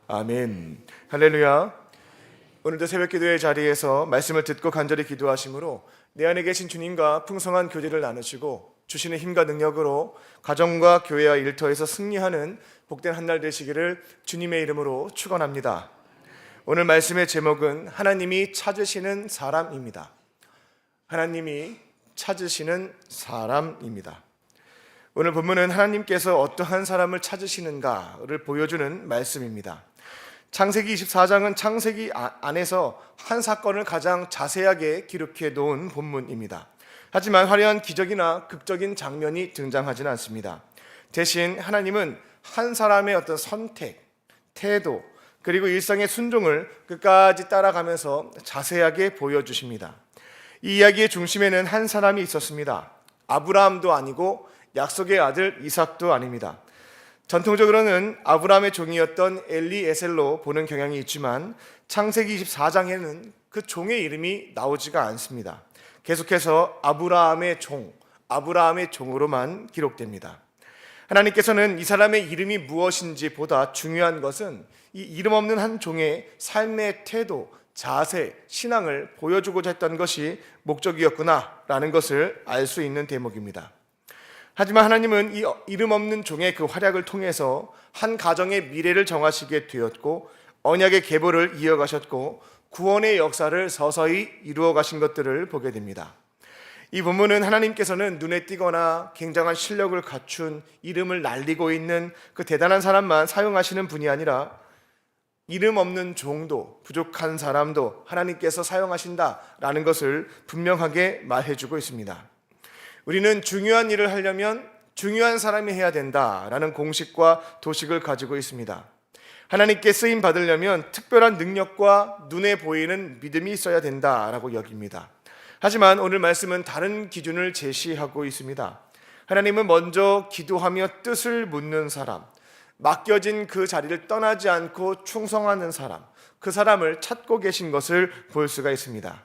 아멘. 할렐루야. 오늘도 새벽기도의 자리에서 말씀을 듣고 간절히 기도하심으로 내 안에 계신 주님과 풍성한 교제를 나누시고 주시는 힘과 능력으로 가정과 교회와 일터에서 승리하는 복된 한 날 되시기를 주님의 이름으로 축원합니다. 오늘 말씀의 제목은 하나님이 찾으시는 사람입니다. 하나님이 찾으시는 사람입니다. 오늘 본문은 하나님께서 어떠한 사람을 찾으시는가를 보여주는 말씀입니다. 창세기 24장은 창세기 안에서 한 사건을 가장 자세하게 기록해 놓은 본문입니다. 하지만 화려한 기적이나 극적인 장면이 등장하지는 않습니다. 대신 하나님은 한 사람의 어떤 선택, 태도, 그리고 일상의 순종을 끝까지 따라가면서 자세하게 보여주십니다. 이 이야기의 중심에는 한 사람이 있었습니다. 아브라함도 아니고 약속의 아들 이삭도 아닙니다. 전통적으로는 아브라함의 종이었던 엘리에셀로 보는 경향이 있지만 창세기 24장에는 그 종의 이름이 나오지가 않습니다. 계속해서 아브라함의 종으로만 기록됩니다. 하나님께서는 이 사람의 이름이 무엇인지 보다 중요한 것은 이 이름 없는 한 종의 삶의 태도, 자세, 신앙을 보여주고자 했던 것이 목적이었구나라는 것을 알 수 있는 대목입니다. 하지만 하나님은 이 이름 없는 종의 그 활약을 통해서 한 가정의 미래를 정하시게 되었고 언약의 계보를 이어가셨고 구원의 역사를 서서히 이루어 가신 것들을 보게 됩니다. 이 본문은 하나님께서는 눈에 띄거나 굉장한 실력을 갖춘 이름을 날리고 있는 그 대단한 사람만 사용하시는 분이 아니라 이름 없는 종도, 부족한 사람도 하나님께서 사용하신다라는 것을 분명하게 말해주고 있습니다. 우리는 중요한 일을 하려면 중요한 사람이 해야 된다라는 공식과 도식을 가지고 있습니다. 하나님께 쓰임 받으려면 특별한 능력과 눈에 보이는 믿음이 있어야 된다라고 여깁니다. 하지만 오늘 말씀은 다른 기준을 제시하고 있습니다. 하나님은 먼저 기도하며 뜻을 묻는 사람, 맡겨진 그 자리를 떠나지 않고 충성하는 사람, 그 사람을 찾고 계신 것을 볼 수가 있습니다.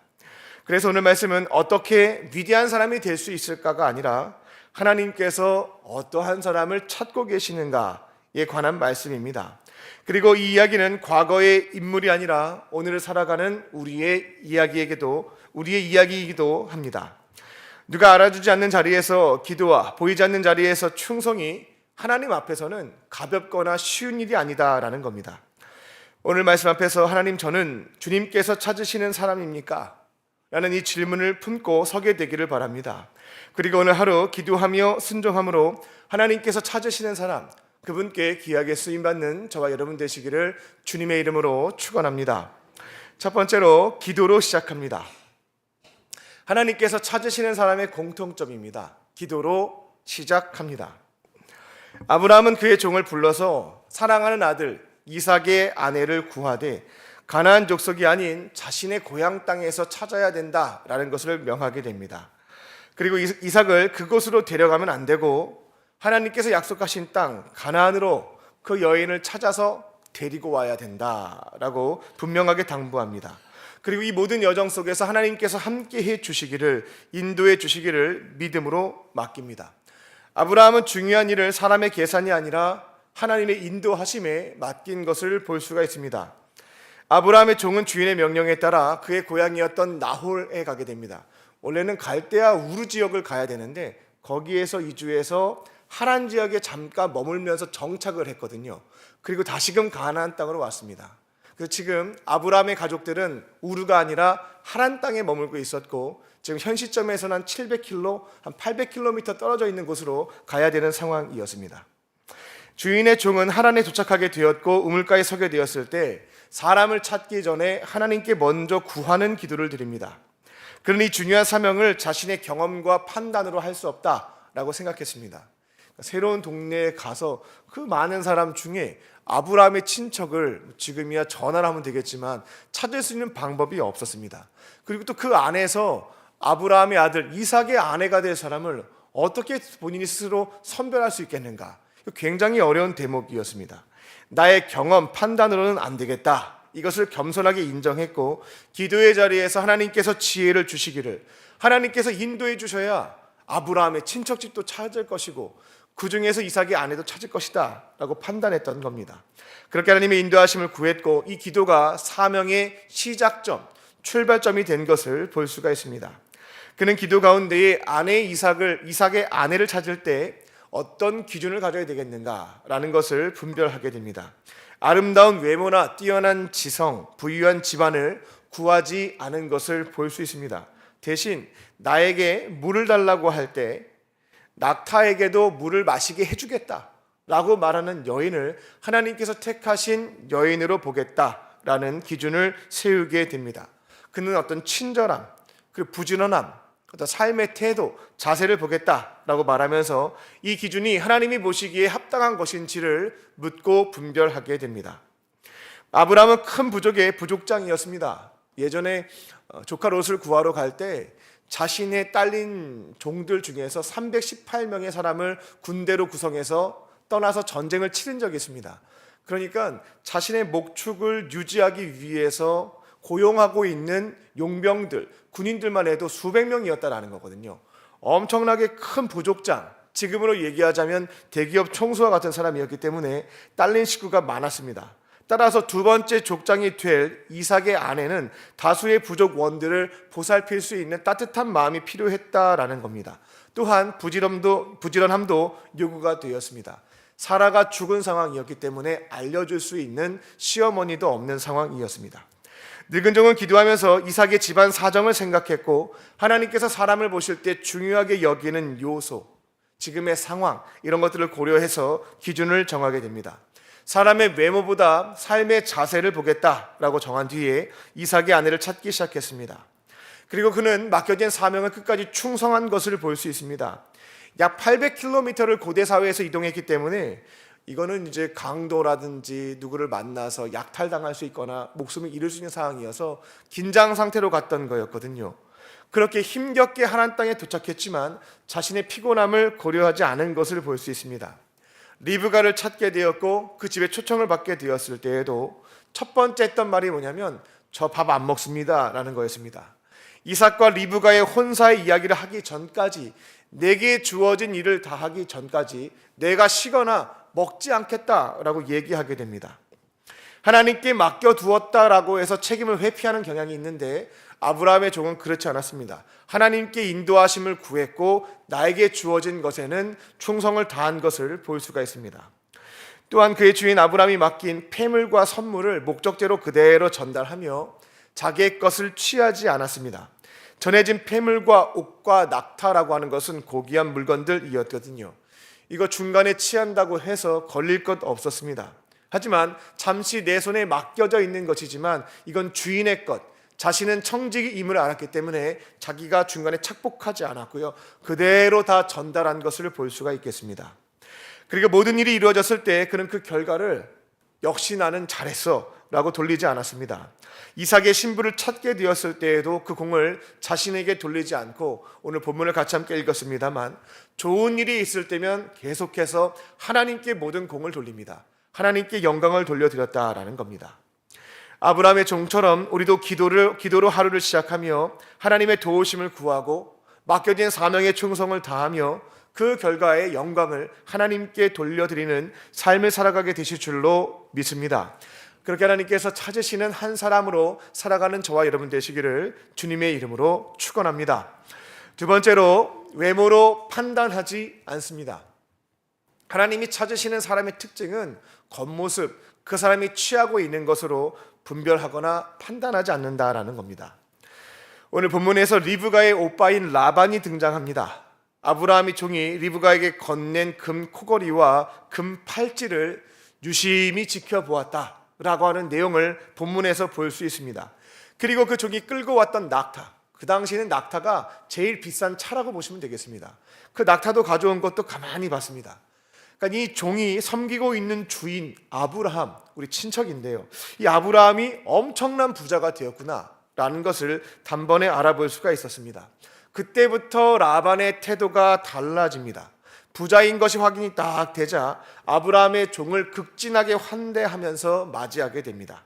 그래서 오늘 말씀은 어떻게 위대한 사람이 될 수 있을까가 아니라 하나님께서 어떠한 사람을 찾고 계시는가에 관한 말씀입니다. 그리고 이 이야기는 과거의 인물이 아니라 오늘을 살아가는 우리의 이야기이기도 합니다. 누가 알아주지 않는 자리에서 기도와 보이지 않는 자리에서 충성이 하나님 앞에서는 가볍거나 쉬운 일이 아니다라는 겁니다. 오늘 말씀 앞에서 하나님, 저는 주님께서 찾으시는 사람입니까? 라는 이 질문을 품고 서게 되기를 바랍니다. 그리고 오늘 하루 기도하며 순종함으로 하나님께서 찾으시는 사람, 그분께 귀하게 쓰임받는 저와 여러분 되시기를 주님의 이름으로 축원합니다. 첫 번째로 기도로 시작합니다. 하나님께서 찾으시는 사람의 공통점입니다. 기도로 시작합니다. 아브라함은 그의 종을 불러서 사랑하는 아들 이삭의 아내를 구하되 가나안 족속이 아닌 자신의 고향 땅에서 찾아야 된다라는 것을 명하게 됩니다. 그리고 이삭을 그곳으로 데려가면 안 되고 하나님께서 약속하신 땅 가나안으로 그 여인을 찾아서 데리고 와야 된다라고 분명하게 당부합니다. 그리고 이 모든 여정 속에서 하나님께서 함께해 주시기를, 인도해 주시기를 믿음으로 맡깁니다. 아브라함은 중요한 일을 사람의 계산이 아니라 하나님의 인도하심에 맡긴 것을 볼 수가 있습니다. 아브라함의 종은 주인의 명령에 따라 그의 고향이었던 나홀에 가게 됩니다. 원래는 갈대아 우르 지역을 가야 되는데 거기에서 이주해서 하란 지역에 잠깐 머물면서 정착을 했거든요. 그리고 다시금 가나안 땅으로 왔습니다. 그래서 지금 아브라함의 가족들은 우르가 아니라 하란 땅에 머물고 있었고 지금 현 시점에서는 한 700km, 한 800km 떨어져 있는 곳으로 가야 되는 상황이었습니다. 주인의 종은 하란에 도착하게 되었고 우물가에 서게 되었을 때 사람을 찾기 전에 하나님께 먼저 구하는 기도를 드립니다. 그러니 이 중요한 사명을 자신의 경험과 판단으로 할 수 없다라고 생각했습니다. 새로운 동네에 가서 그 많은 사람 중에 아브라함의 친척을 지금이야 전화를 하면 되겠지만 찾을 수 있는 방법이 없었습니다. 그리고 또 그 안에서 아브라함의 아들 이삭의 아내가 될 사람을 어떻게 본인이 스스로 선별할 수 있겠는가? 굉장히 어려운 대목이었습니다. 나의 경험, 판단으로는 안 되겠다. 이것을 겸손하게 인정했고 기도의 자리에서 하나님께서 지혜를 주시기를, 하나님께서 인도해 주셔야 아브라함의 친척집도 찾을 것이고 그 중에서 이삭의 아내도 찾을 것이다 라고 판단했던 겁니다. 그렇게 하나님의 인도하심을 구했고 이 기도가 사명의 시작점, 출발점이 된 것을 볼 수가 있습니다. 그는 기도 가운데에 이삭의 아내를 찾을 때 어떤 기준을 가져야 되겠는가라는 것을 분별하게 됩니다. 아름다운 외모나 뛰어난 지성, 부유한 집안을 구하지 않은 것을 볼 수 있습니다. 대신 나에게 물을 달라고 할 때 낙타에게도 물을 마시게 해주겠다라고 말하는 여인을 하나님께서 택하신 여인으로 보겠다라는 기준을 세우게 됩니다. 그는 어떤 친절함, 그 부지런함, 어떤 삶의 태도, 자세를 보겠다라고 말하면서 이 기준이 하나님이 보시기에 합당한 것인지를 묻고 분별하게 됩니다. 아브라함은 큰 부족의 부족장이었습니다. 예전에 조카 롯을 구하러 갈 때 자신의 딸린 종들 중에서 318명의 사람을 군대로 구성해서 떠나서 전쟁을 치른 적이 있습니다. 그러니까 자신의 목축을 유지하기 위해서 고용하고 있는 용병들, 군인들만 해도 수백 명이었다라는 거거든요. 엄청나게 큰 부족장, 지금으로 얘기하자면 대기업 총수와 같은 사람이었기 때문에 딸린 식구가 많았습니다. 따라서 두 번째 족장이 될 이삭의 아내는 다수의 부족원들을 보살필 수 있는 따뜻한 마음이 필요했다라는 겁니다. 또한 부지런함도 요구가 되었습니다. 사라가 죽은 상황이었기 때문에 알려줄 수 있는 시어머니도 없는 상황이었습니다. 늙은 종은 기도하면서 이삭의 집안 사정을 생각했고 하나님께서 사람을 보실 때 중요하게 여기는 요소, 지금의 상황 이런 것들을 고려해서 기준을 정하게 됩니다. 사람의 외모보다 삶의 자세를 보겠다라고 정한 뒤에 이삭의 아내를 찾기 시작했습니다. 그리고 그는 맡겨진 사명을 끝까지 충성한 것을 볼 수 있습니다. 약 800km를 고대 사회에서 이동했기 때문에 이거는 이제 강도라든지 누구를 만나서 약탈당할 수 있거나 목숨을 잃을 수 있는 상황이어서 긴장 상태로 갔던 거였거든요. 그렇게 힘겹게 하나님 땅에 도착했지만 자신의 피곤함을 고려하지 않은 것을 볼 수 있습니다. 리브가를 찾게 되었고 그 집에 초청을 받게 되었을 때에도 첫 번째 했던 말이 뭐냐면 저 밥 안 먹습니다 라는 거였습니다. 이삭과 리브가의 혼사의 이야기를 하기 전까지, 내게 주어진 일을 다 하기 전까지 내가 쉬거나 먹지 않겠다라고 얘기하게 됩니다. 하나님께 맡겨두었다라고 해서 책임을 회피하는 경향이 있는데 아브라함의 종은 그렇지 않았습니다. 하나님께 인도하심을 구했고 나에게 주어진 것에는 충성을 다한 것을 볼 수가 있습니다. 또한 그의 주인 아브라함이 맡긴 폐물과 선물을 목적대로 그대로 전달하며 자기의 것을 취하지 않았습니다. 전해진 폐물과 옥과 낙타라고 하는 것은 고귀한 물건들이었거든요. 이거 중간에 취한다고 해서 걸릴 것 없었습니다. 하지만 잠시 내 손에 맡겨져 있는 것이지만 이건 주인의 것, 자신은 청지기임을 알았기 때문에 자기가 중간에 착복하지 않았고요, 그대로 다 전달한 것을 볼 수가 있겠습니다. 그리고 모든 일이 이루어졌을 때 그는 그 결과를 역시 나는 잘했어 라고 돌리지 않았습니다. 이삭의 신부를 찾게 되었을 때에도 그 공을 자신에게 돌리지 않고, 오늘 본문을 같이 함께 읽었습니다만 좋은 일이 있을 때면 계속해서 하나님께 모든 공을 돌립니다. 하나님께 영광을 돌려드렸다라는 겁니다. 아브라함의 종처럼 우리도 기도로 하루를 시작하며 하나님의 도우심을 구하고 맡겨진 사명의 충성을 다하며 그 결과의 영광을 하나님께 돌려드리는 삶을 살아가게 되실 줄로 믿습니다. 그렇게 하나님께서 찾으시는 한 사람으로 살아가는 저와 여러분 되시기를 주님의 이름으로 축원합니다. 두 번째로, 외모로 판단하지 않습니다. 하나님이 찾으시는 사람의 특징은 겉모습, 그 사람이 취하고 있는 것으로 분별하거나 판단하지 않는다라는 겁니다. 오늘 본문에서 리브가의 오빠인 라반이 등장합니다. 아브라함의 종이 리브가에게 건넨 금 코걸이와 금 팔찌를 유심히 지켜보았다라고 하는 내용을 본문에서 볼 수 있습니다. 그리고 그 종이 끌고 왔던 낙타, 그 당시에는 낙타가 제일 비싼 차라고 보시면 되겠습니다. 그 낙타도 가져온 것도 가만히 봤습니다. 그러니까 이 종이 섬기고 있는 주인 아브라함, 우리 친척인데요, 이 아브라함이 엄청난 부자가 되었구나 라는 것을 단번에 알아볼 수가 있었습니다. 그때부터 라반의 태도가 달라집니다. 부자인 것이 확인이 딱 되자 아브라함의 종을 극진하게 환대하면서 맞이하게 됩니다.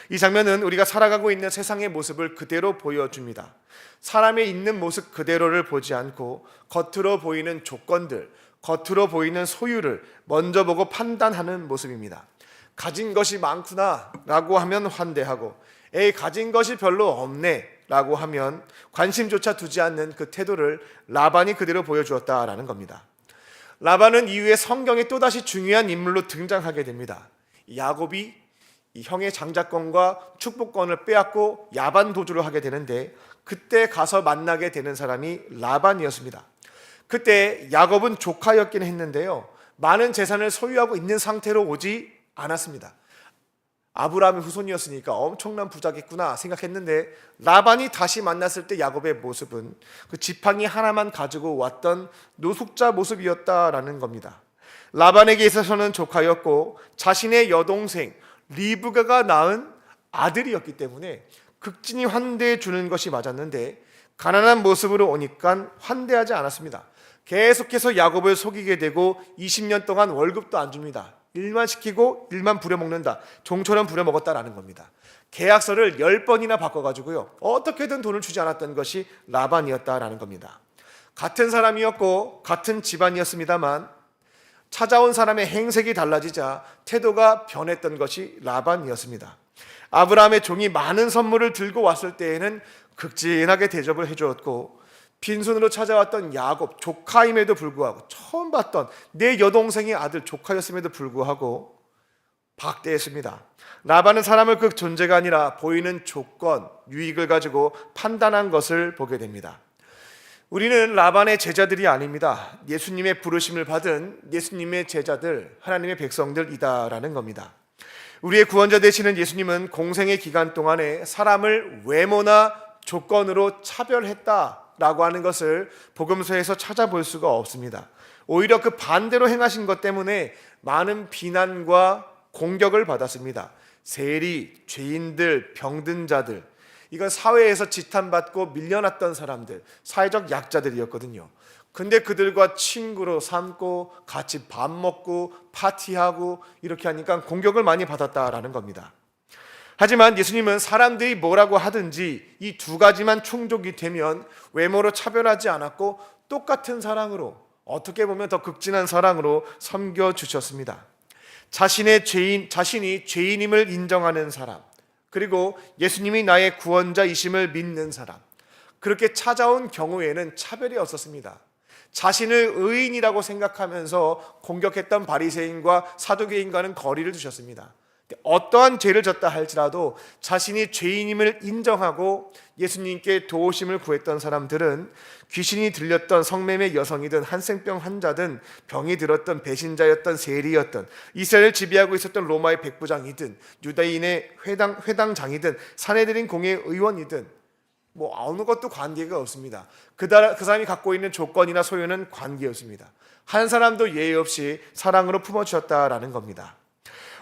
이 장면은 우리가 살아가고 있는 세상의 모습을 그대로 보여줍니다. 사람의 있는 모습 그대로를 보지 않고 겉으로 보이는 조건들, 겉으로 보이는 소유를 먼저 보고 판단하는 모습입니다. 가진 것이 많구나 라고 하면 환대하고, 에이 가진 것이 별로 없네 라고 하면 관심조차 두지 않는 그 태도를 라반이 그대로 보여주었다라는 겁니다. 라반은 이후에 성경에 또다시 중요한 인물로 등장하게 됩니다. 야곱이 이 형의 장자권과 축복권을 빼앗고 야반 도주를 하게 되는데, 그때 가서 만나게 되는 사람이 라반이었습니다. 그때 야곱은 조카였긴 했는데요, 많은 재산을 소유하고 있는 상태로 오지 않았습니다. 아브라함의 후손이었으니까 엄청난 부자겠구나 생각했는데, 라반이 다시 만났을 때 야곱의 모습은 그 지팡이 하나만 가지고 왔던 노숙자 모습이었다라는 겁니다. 라반에게 있어서는 조카였고 자신의 여동생 리브가가 낳은 아들이었기 때문에 극진히 환대해 주는 것이 맞았는데, 가난한 모습으로 오니까 환대하지 않았습니다. 계속해서 야곱을 속이게 되고 20년 동안 월급도 안 줍니다. 일만 시키고 일만 부려먹는다, 종처럼 부려먹었다라는 겁니다. 계약서를 10번이나 바꿔가지고요, 어떻게든 돈을 주지 않았던 것이 라반이었다라는 겁니다. 같은 사람이었고 같은 집안이었습니다만 찾아온 사람의 행색이 달라지자 태도가 변했던 것이 라반이었습니다. 아브라함의 종이 많은 선물을 들고 왔을 때에는 극진하게 대접을 해주었고, 빈손으로 찾아왔던 야곱 조카임에도 불구하고, 처음 봤던 내 여동생의 아들 조카였음에도 불구하고 박대했습니다. 라반은 사람을 그 존재가 아니라 보이는 조건, 유익을 가지고 판단한 것을 보게 됩니다. 우리는 라반의 제자들이 아닙니다. 예수님의 부르심을 받은 예수님의 제자들, 하나님의 백성들이다라는 겁니다. 우리의 구원자 되시는 예수님은 공생의 기간 동안에 사람을 외모나 조건으로 차별했다라고 하는 것을 복음서에서 찾아볼 수가 없습니다. 오히려 그 반대로 행하신 것 때문에 많은 비난과 공격을 받았습니다. 세리, 죄인들, 병든 자들, 이건 사회에서 지탄받고 밀려났던 사람들, 사회적 약자들이었거든요. 근데 그들과 친구로 삼고 같이 밥 먹고 파티하고 이렇게 하니까 공격을 많이 받았다라는 겁니다. 하지만 예수님은 사람들이 뭐라고 하든지 이 두 가지만 충족이 되면 외모로 차별하지 않았고, 똑같은 사랑으로, 어떻게 보면 더 극진한 사랑으로 섬겨주셨습니다. 자신이 죄인임을 인정하는 사람, 그리고 예수님이 나의 구원자이심을 믿는 사람, 그렇게 찾아온 경우에는 차별이 없었습니다. 자신을 의인이라고 생각하면서 공격했던 바리새인과 사두개인과는 거리를 두셨습니다. 어떠한 죄를 졌다 할지라도 자신이 죄인임을 인정하고 예수님께 도우심을 구했던 사람들은 귀신이 들렸던 성매매 여성이든 한센병 환자든 병이 들었던 배신자였던 세리였던 이스라엘을 지배하고 있었던 로마의 백부장이든 유다인의 회당장이든 사내들인 공회 의원이든 뭐 어느 것도 관계가 없습니다. 그 사람이 갖고 있는 조건이나 소유는 관계없습니다. 한 사람도 예의 없이 사랑으로 품어주셨다라는 겁니다.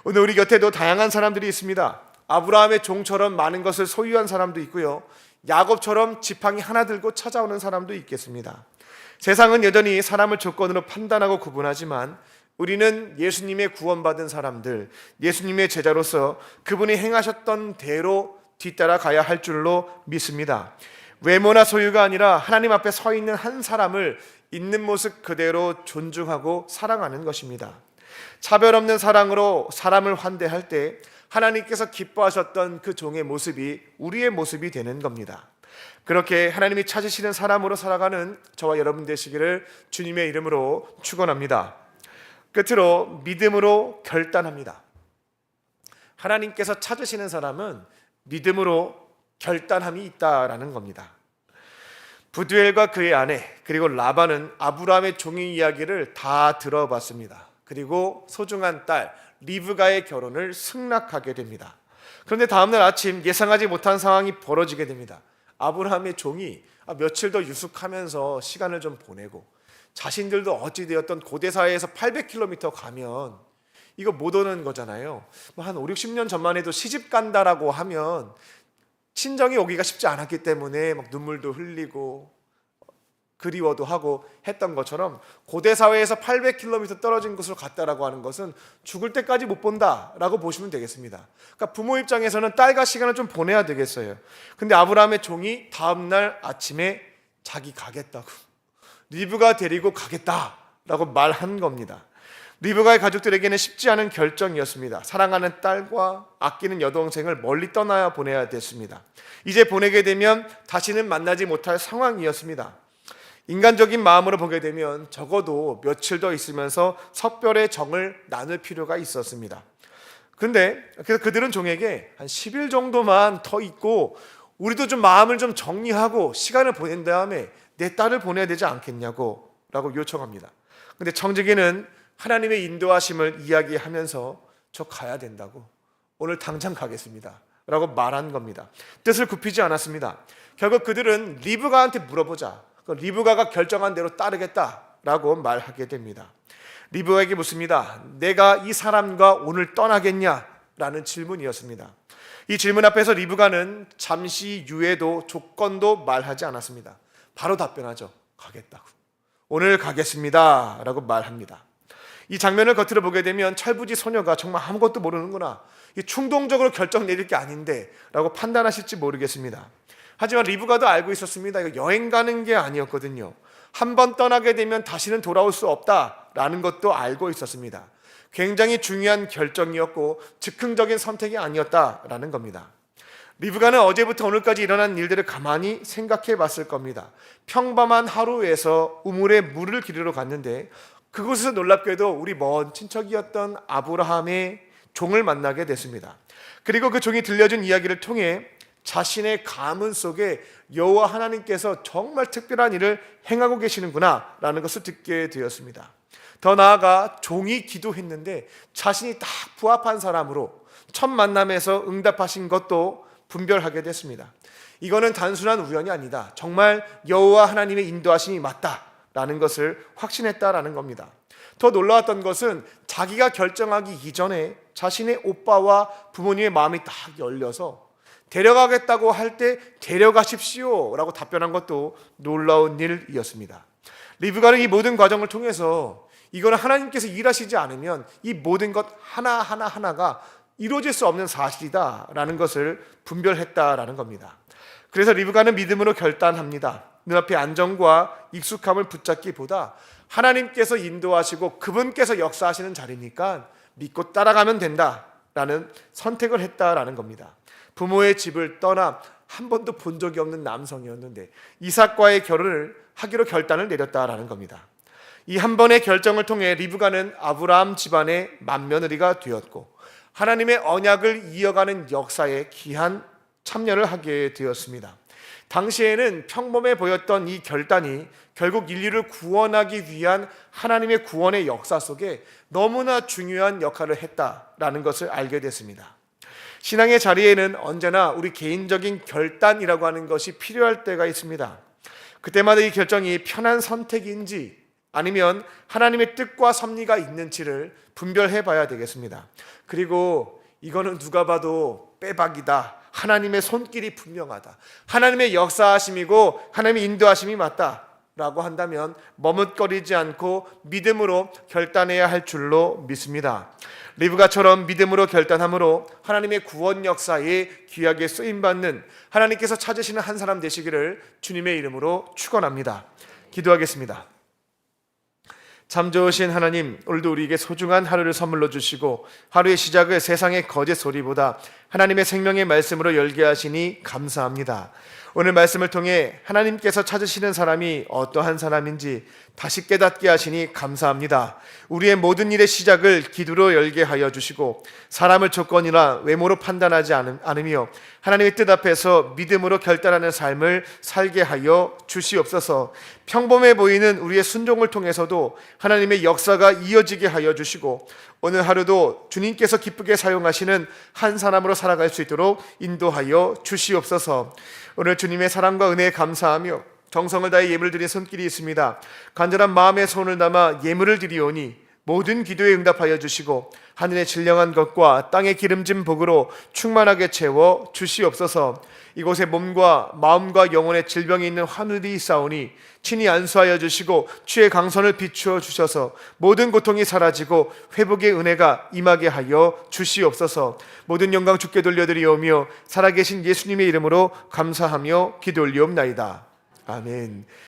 오늘 우리 곁에도 다양한 사람들이 있습니다. 아브라함의 종처럼 많은 것을 소유한 사람도 있고요, 야곱처럼 지팡이 하나 들고 찾아오는 사람도 있겠습니다. 세상은 여전히 사람을 조건으로 판단하고 구분하지만 우리는 예수님의 구원받은 사람들, 예수님의 제자로서 그분이 행하셨던 대로 뒤따라 가야 할 줄로 믿습니다. 외모나 소유가 아니라 하나님 앞에 서 있는 한 사람을 있는 모습 그대로 존중하고 사랑하는 것입니다. 차별 없는 사랑으로 사람을 환대할 때 하나님께서 기뻐하셨던 그 종의 모습이 우리의 모습이 되는 겁니다. 그렇게 하나님이 찾으시는 사람으로 살아가는 저와 여러분 되시기를 주님의 이름으로 축원합니다. 끝으로 믿음으로 결단합니다. 하나님께서 찾으시는 사람은 믿음으로 결단함이 있다라는 겁니다. 부두엘과 그의 아내 그리고 라반은 아브라함의 종의 이야기를 다 들어봤습니다. 그리고 소중한 딸 리브가의 결혼을 승낙하게 됩니다. 그런데 다음날 아침 예상하지 못한 상황이 벌어지게 됩니다. 아브라함의 종이 며칠 더 유숙하면서 시간을 좀 보내고, 자신들도 어찌되었던 고대 사회에서 800km 가면 이거 못 오는 거잖아요. 한 5, 60년 전만 해도 시집 간다라고 하면 친정이 오기가 쉽지 않았기 때문에 막 눈물도 흘리고 그리워도 하고 했던 것처럼, 고대 사회에서 800km 떨어진 곳으로 갔다라고 하는 것은 죽을 때까지 못 본다라고 보시면 되겠습니다. 그러니까 부모 입장에서는 딸과 시간을 좀 보내야 되겠어요. 근데 아브라함의 종이 다음날 아침에 자기 가겠다고, 리브가 데리고 가겠다 라고 말한 겁니다. 리브가의 가족들에게는 쉽지 않은 결정이었습니다. 사랑하는 딸과 아끼는 여동생을 멀리 떠나야 보내야 됐습니다. 이제 보내게 되면 다시는 만나지 못할 상황이었습니다. 인간적인 마음으로 보게 되면 적어도 며칠 더 있으면서 석별의 정을 나눌 필요가 있었습니다. 그래서 그들은 종에게 한 10일 정도만 더 있고 우리도 좀 마음을 좀 정리하고 시간을 보낸 다음에 내 딸을 보내야 되지 않겠냐고 라고 요청합니다. 근데 청지기는 하나님의 인도하심을 이야기하면서 저 가야 된다고, 오늘 당장 가겠습니다 라고 말한 겁니다. 뜻을 굽히지 않았습니다. 결국 그들은 리브가한테 물어보자, 리브가가 결정한 대로 따르겠다라고 말하게 됩니다. 리브가에게 묻습니다. 내가 이 사람과 오늘 떠나겠냐라는 질문이었습니다. 이 질문 앞에서 리브가는 잠시 유예도 조건도 말하지 않았습니다. 바로 답변하죠. 가겠다고, 오늘 가겠습니다 라고 말합니다. 이 장면을 겉으로 보게 되면 철부지 소녀가 정말 아무것도 모르는구나, 충동적으로 결정 내릴 게 아닌데 라고 판단하실지 모르겠습니다. 하지만 리브가도 알고 있었습니다. 이거 여행 가는 게 아니었거든요. 한 번 떠나게 되면 다시는 돌아올 수 없다라는 것도 알고 있었습니다. 굉장히 중요한 결정이었고 즉흥적인 선택이 아니었다라는 겁니다. 리브가는 어제부터 오늘까지 일어난 일들을 가만히 생각해 봤을 겁니다. 평범한 하루에서 우물에 물을 기르러 갔는데 그곳에서 놀랍게도 우리 먼 친척이었던 아브라함의 종을 만나게 됐습니다. 그리고 그 종이 들려준 이야기를 통해 자신의 가문 속에 여호와 하나님께서 정말 특별한 일을 행하고 계시는구나 라는 것을 듣게 되었습니다. 더 나아가 종이 기도했는데 자신이 딱 부합한 사람으로 첫 만남에서 응답하신 것도 분별하게 됐습니다. 이거는 단순한 우연이 아니다, 정말 여호와 하나님의 인도하심이 맞다라는 것을 확신했다라는 겁니다. 더 놀라웠던 것은 자기가 결정하기 이전에 자신의 오빠와 부모님의 마음이 딱 열려서 데려가겠다고 할 때 데려가십시오 라고 답변한 것도 놀라운 일이었습니다. 리브가는 이 모든 과정을 통해서 이거는 하나님께서 일하시지 않으면 이 모든 것 하나가 이루어질 수 없는 사실이다라는 것을 분별했다라는 겁니다. 그래서 리브가는 믿음으로 결단합니다. 눈앞의 안정과 익숙함을 붙잡기보다 하나님께서 인도하시고 그분께서 역사하시는 자리니까 믿고 따라가면 된다라는 선택을 했다라는 겁니다. 부모의 집을 떠나 한 번도 본 적이 없는 남성이었는데 이삭과의 결혼을 하기로 결단을 내렸다라는 겁니다. 이 한 번의 결정을 통해 리브가는 아브라함 집안의 맏며느리가 되었고 하나님의 언약을 이어가는 역사에 귀한 참여를 하게 되었습니다. 당시에는 평범해 보였던 이 결단이 결국 인류를 구원하기 위한 하나님의 구원의 역사 속에 너무나 중요한 역할을 했다라는 것을 알게 됐습니다. 신앙의 자리에는 언제나 우리 개인적인 결단이라고 하는 것이 필요할 때가 있습니다. 그때마다 이 결정이 편한 선택인지 아니면 하나님의 뜻과 섭리가 있는지를 분별해 봐야 되겠습니다. 그리고 이거는 누가 봐도 빼박이다, 하나님의 손길이 분명하다, 하나님의 역사하심이고 하나님의 인도하심이 맞다 라고 한다면 머뭇거리지 않고 믿음으로 결단해야 할 줄로 믿습니다. 리브가처럼 믿음으로 결단함으로 하나님의 구원 역사에 귀하게 쓰임받는 하나님께서 찾으시는 한 사람 되시기를 주님의 이름으로 축원합니다. 기도하겠습니다. 참 좋으신 하나님, 오늘도 우리에게 소중한 하루를 선물로 주시고 하루의 시작을 세상의 거짓 소리보다 하나님의 생명의 말씀으로 열게 하시니 감사합니다. 오늘 말씀을 통해 하나님께서 찾으시는 사람이 어떠한 사람인지 다시 깨닫게 하시니 감사합니다. 우리의 모든 일의 시작을 기도로 열게 하여 주시고 사람을 조건이나 외모로 판단하지 않으며 하나님의 뜻 앞에서 믿음으로 결단하는 삶을 살게 하여 주시옵소서. 평범해 보이는 우리의 순종을 통해서도 하나님의 역사가 이어지게 하여 주시고 오늘 하루도 주님께서 기쁘게 사용하시는 한 사람으로 살아갈 수 있도록 인도하여 주시옵소서. 오늘 주님의 사랑과 은혜에 감사하며 정성을 다해 예물을 드린 손길이 있습니다. 간절한 마음의 손을 담아 예물을 드리오니 모든 기도에 응답하여 주시고 하늘의 신령한 것과 땅의 기름진 복으로 충만하게 채워 주시옵소서. 이곳에 몸과 마음과 영혼의 질병이 있는 하늘이 있사오니 친히 안수하여 주시고 주의 강선을 비추어 주셔서 모든 고통이 사라지고 회복의 은혜가 임하게 하여 주시옵소서. 모든 영광 주께 돌려드리오며 살아계신 예수님의 이름으로 감사하며 기도 올리옵나이다. 아멘.